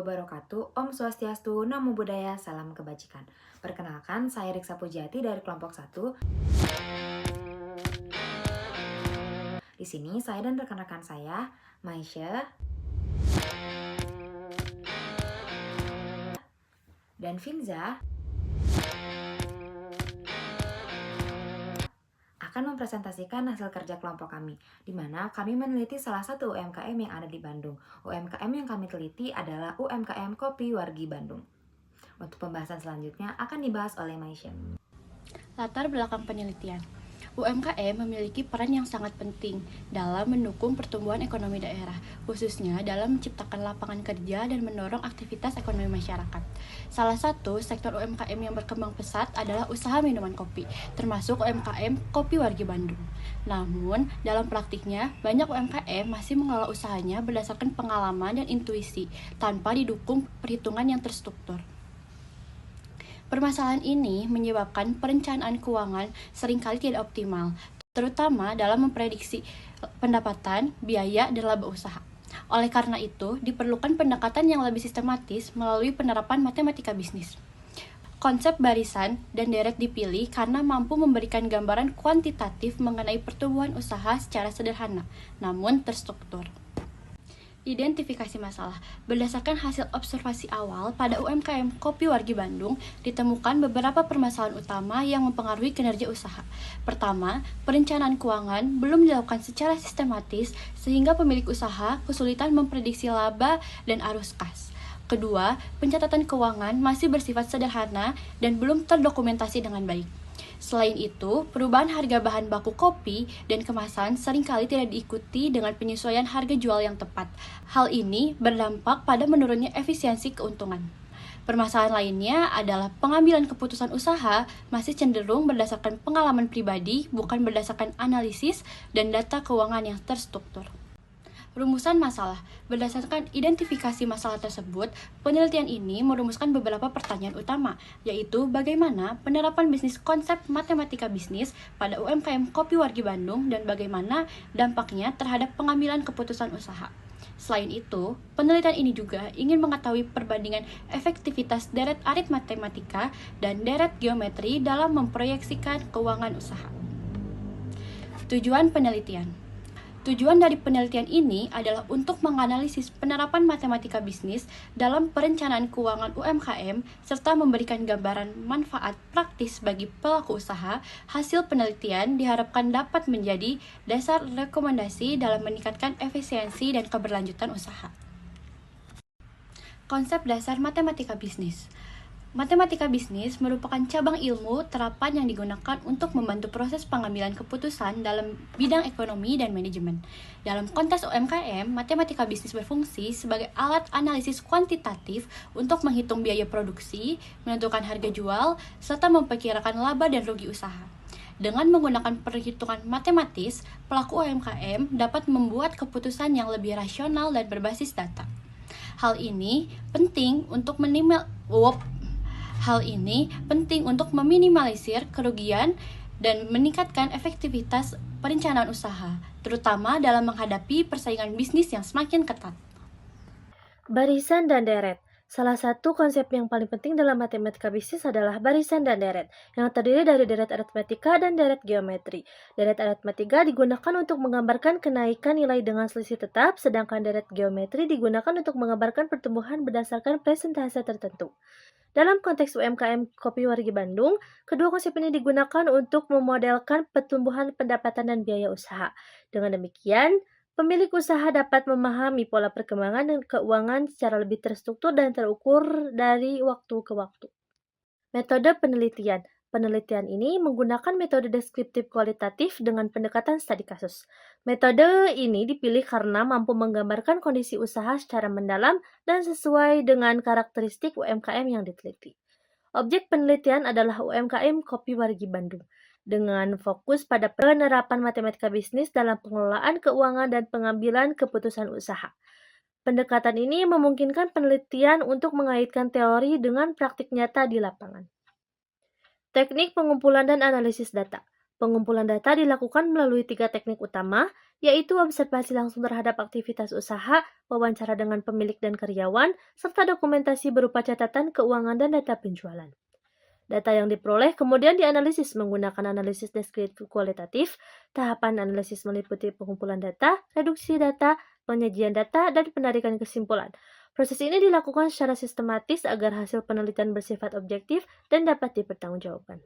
wabarakatuh. Om Swastiastu, Namo Buddhaya, Salam Kebajikan. Perkenalkan, saya Riksa Pujiati dari kelompok 1. Di sini saya dan rekan-rekan saya, Maisha dan Finza, akan mempresentasikan hasil kerja kelompok kami, di mana kami meneliti salah satu UMKM yang ada di Bandung. UMKM yang kami teliti adalah UMKM Kopi Wargi Bandung. Untuk pembahasan selanjutnya akan dibahas oleh Maisha. Latar belakang penelitian. UMKM memiliki peran yang sangat penting dalam mendukung pertumbuhan ekonomi daerah, khususnya dalam menciptakan lapangan kerja dan mendorong aktivitas ekonomi masyarakat. Salah satu sektor UMKM yang berkembang pesat adalah usaha minuman kopi, termasuk UMKM Kopi Wargi Bandung. Namun, dalam praktiknya, banyak UMKM masih mengelola usahanya berdasarkan pengalaman dan intuisi, tanpa didukung perhitungan yang terstruktur. Permasalahan ini menyebabkan perencanaan keuangan seringkali tidak optimal, terutama dalam memprediksi pendapatan, biaya, dan laba usaha. Oleh karena itu, diperlukan pendekatan yang lebih sistematis melalui penerapan matematika bisnis. Konsep barisan dan deret dipilih karena mampu memberikan gambaran kuantitatif mengenai pertumbuhan usaha secara sederhana, namun terstruktur. Identifikasi masalah. Berdasarkan hasil observasi awal pada UMKM Kopi Wargi Bandung, ditemukan beberapa permasalahan utama yang mempengaruhi kinerja usaha. Pertama, perencanaan keuangan belum dilakukan secara sistematis sehingga pemilik usaha kesulitan memprediksi laba dan arus kas. Kedua, pencatatan keuangan masih bersifat sederhana dan belum terdokumentasi dengan baik. Selain itu, perubahan harga bahan baku kopi dan kemasan seringkali tidak diikuti dengan penyesuaian harga jual yang tepat. Hal ini berdampak pada menurunnya efisiensi keuntungan. Permasalahan lainnya adalah pengambilan keputusan usaha masih cenderung berdasarkan pengalaman pribadi, bukan berdasarkan analisis dan data keuangan yang terstruktur. Rumusan masalah. Berdasarkan identifikasi masalah tersebut, penelitian ini merumuskan beberapa pertanyaan utama, yaitu bagaimana penerapan bisnis konsep matematika bisnis pada UMKM Kopi Wargi Bandung dan bagaimana dampaknya terhadap pengambilan keputusan usaha. Selain itu, penelitian ini juga ingin mengetahui perbandingan efektivitas deret aritmatematika dan deret geometri dalam memproyeksikan keuangan usaha. Tujuan penelitian. Tujuan dari penelitian ini adalah untuk menganalisis penerapan matematika bisnis dalam perencanaan keuangan UMKM serta memberikan gambaran manfaat praktis bagi pelaku usaha. Hasil penelitian diharapkan dapat menjadi dasar rekomendasi dalam meningkatkan efisiensi dan keberlanjutan usaha. Konsep dasar matematika bisnis. Matematika bisnis merupakan cabang ilmu terapan yang digunakan untuk membantu proses pengambilan keputusan dalam bidang ekonomi dan manajemen. Dalam konteks UMKM, matematika bisnis berfungsi sebagai alat analisis kuantitatif untuk menghitung biaya produksi, menentukan harga jual, serta memperkirakan laba dan rugi usaha. Dengan menggunakan perhitungan matematis, pelaku UMKM dapat membuat keputusan yang lebih rasional dan berbasis data. Hal ini penting untuk meminimalisir kerugian dan meningkatkan efektivitas perencanaan usaha, terutama dalam menghadapi persaingan bisnis yang semakin ketat. Barisan dan deret. Salah satu konsep yang paling penting dalam matematika bisnis adalah barisan dan deret, yang terdiri dari deret aritmatika dan deret geometri. Deret aritmatika digunakan untuk menggambarkan kenaikan nilai dengan selisih tetap, sedangkan deret geometri digunakan untuk menggambarkan pertumbuhan berdasarkan presentase tertentu. Dalam konteks UMKM Kopi Wargi Bandung, kedua konsep ini digunakan untuk memodelkan pertumbuhan pendapatan dan biaya usaha. Dengan demikian, pemilik usaha dapat memahami pola perkembangan dan keuangan secara lebih terstruktur dan terukur dari waktu ke waktu. Metode penelitian. Penelitian ini menggunakan metode deskriptif kualitatif dengan pendekatan studi kasus. Metode ini dipilih karena mampu menggambarkan kondisi usaha secara mendalam dan sesuai dengan karakteristik UMKM yang diteliti. Objek penelitian adalah UMKM Kopi Wargi Bandung, dengan fokus pada penerapan matematika bisnis dalam pengelolaan keuangan dan pengambilan keputusan usaha. Pendekatan ini memungkinkan penelitian untuk mengaitkan teori dengan praktik nyata di lapangan. Teknik pengumpulan dan analisis data. Pengumpulan data dilakukan melalui 3 teknik utama, yaitu observasi langsung terhadap aktivitas usaha, wawancara dengan pemilik dan karyawan, serta dokumentasi berupa catatan keuangan dan data penjualan. Data yang diperoleh kemudian dianalisis menggunakan analisis deskriptif kualitatif. Tahapan analisis meliputi pengumpulan data, reduksi data, penyajian data, dan penarikan kesimpulan. Proses ini dilakukan secara sistematis agar hasil penelitian bersifat objektif dan dapat dipertanggungjawabkan.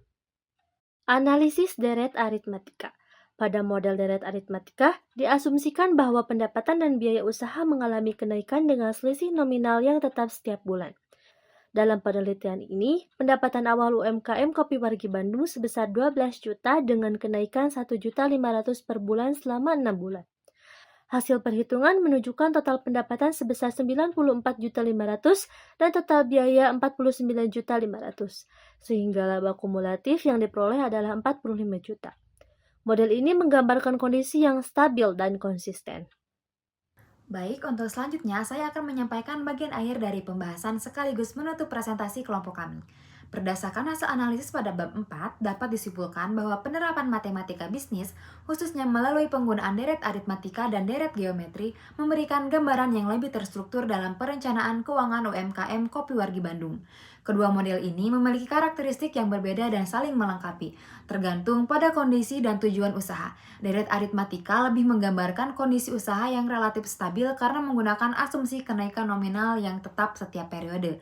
Analisis deret aritmatika. Pada model deret aritmatika, diasumsikan bahwa pendapatan dan biaya usaha mengalami kenaikan dengan selisih nominal yang tetap setiap bulan. Dalam penelitian ini, pendapatan awal UMKM Kopi Wargi Bandung sebesar 12 juta dengan kenaikan 1.500.000 per bulan selama 6 bulan. Hasil perhitungan menunjukkan total pendapatan sebesar 94.500.000 dan total biaya 49.500.000, sehingga laba kumulatif yang diperoleh adalah 45 juta. Model ini menggambarkan kondisi yang stabil dan konsisten. Baik, untuk selanjutnya saya akan menyampaikan bagian akhir dari pembahasan sekaligus menutup presentasi kelompok kami. Berdasarkan hasil analisis pada bab 4, dapat disimpulkan bahwa penerapan matematika bisnis, khususnya melalui penggunaan deret aritmatika dan deret geometri, memberikan gambaran yang lebih terstruktur dalam perencanaan keuangan UMKM Kopi Wargi Bandung. Kedua model ini memiliki karakteristik yang berbeda dan saling melengkapi, tergantung pada kondisi dan tujuan usaha. Deret aritmatika lebih menggambarkan kondisi usaha yang relatif stabil karena menggunakan asumsi kenaikan nominal yang tetap setiap periode.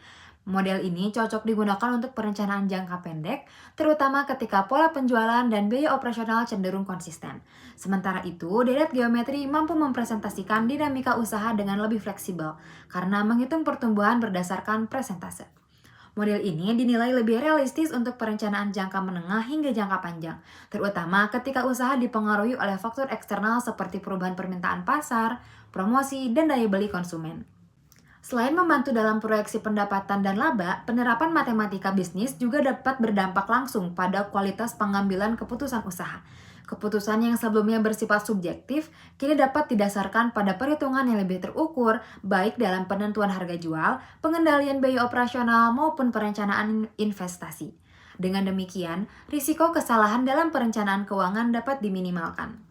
Model ini cocok digunakan untuk perencanaan jangka pendek, terutama ketika pola penjualan dan biaya operasional cenderung konsisten. Sementara itu, deret geometri mampu mempresentasikan dinamika usaha dengan lebih fleksibel, karena menghitung pertumbuhan berdasarkan persentase. Model ini dinilai lebih realistis untuk perencanaan jangka menengah hingga jangka panjang, terutama ketika usaha dipengaruhi oleh faktor eksternal seperti perubahan permintaan pasar, promosi, dan daya beli konsumen. Selain membantu dalam proyeksi pendapatan dan laba, penerapan matematika bisnis juga dapat berdampak langsung pada kualitas pengambilan keputusan usaha. Keputusan yang sebelumnya bersifat subjektif, kini dapat didasarkan pada perhitungan yang lebih terukur, baik dalam penentuan harga jual, pengendalian biaya operasional, maupun perencanaan investasi. Dengan demikian, risiko kesalahan dalam perencanaan keuangan dapat diminimalkan.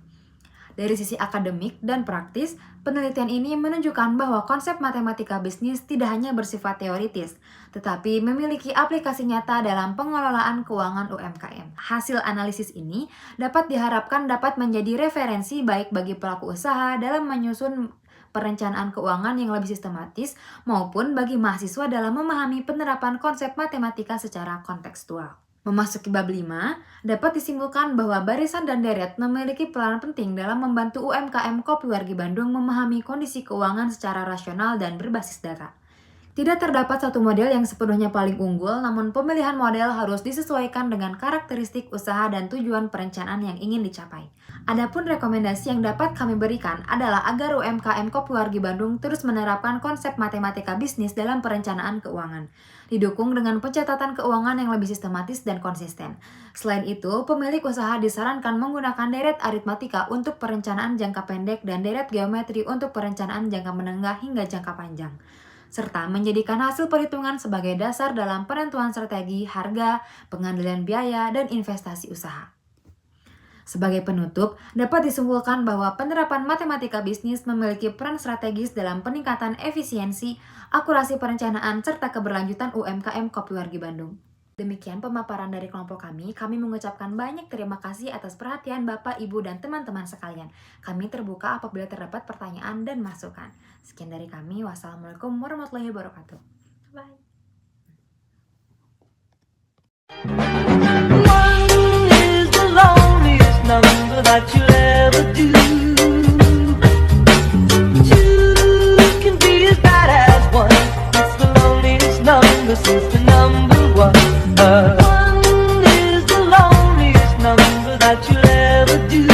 Dari sisi akademik dan praktis, penelitian ini menunjukkan bahwa konsep matematika bisnis tidak hanya bersifat teoritis, tetapi memiliki aplikasi nyata dalam pengelolaan keuangan UMKM. Hasil analisis ini dapat diharapkan dapat menjadi referensi baik bagi pelaku usaha dalam menyusun perencanaan keuangan yang lebih sistematis maupun bagi mahasiswa dalam memahami penerapan konsep matematika secara kontekstual. Memasuki bab 5, dapat disimpulkan bahwa barisan dan deret memiliki peran penting dalam membantu UMKM Kopi Wargi Bandung memahami kondisi keuangan secara rasional dan berbasis data. Tidak terdapat satu model yang sepenuhnya paling unggul, namun pemilihan model harus disesuaikan dengan karakteristik usaha dan tujuan perencanaan yang ingin dicapai. Adapun rekomendasi yang dapat kami berikan adalah agar UMKM Kopi Wargi Bandung terus menerapkan konsep matematika bisnis dalam perencanaan keuangan, didukung dengan pencatatan keuangan yang lebih sistematis dan konsisten. Selain itu, pemilik usaha disarankan menggunakan deret aritmatika untuk perencanaan jangka pendek dan deret geometri untuk perencanaan jangka menengah hingga jangka panjang, serta menjadikan hasil perhitungan sebagai dasar dalam penentuan strategi, harga, pengendalian biaya, dan investasi usaha. Sebagai penutup, dapat disimpulkan bahwa penerapan matematika bisnis memiliki peran strategis dalam peningkatan efisiensi, akurasi perencanaan, serta keberlanjutan UMKM Kopi Wargi Bandung. Demikian pemaparan dari kelompok kami. Kami mengucapkan banyak terima kasih atas perhatian Bapak, Ibu, dan teman-teman sekalian. Kami terbuka apabila terdapat pertanyaan dan masukan. Sekian dari kami. Wassalamualaikum warahmatullahi wabarakatuh. Bye. Number that you'll ever do. Two can be as bad as one. It's the loneliest number since the number one. One is the loneliest number that you'll ever do.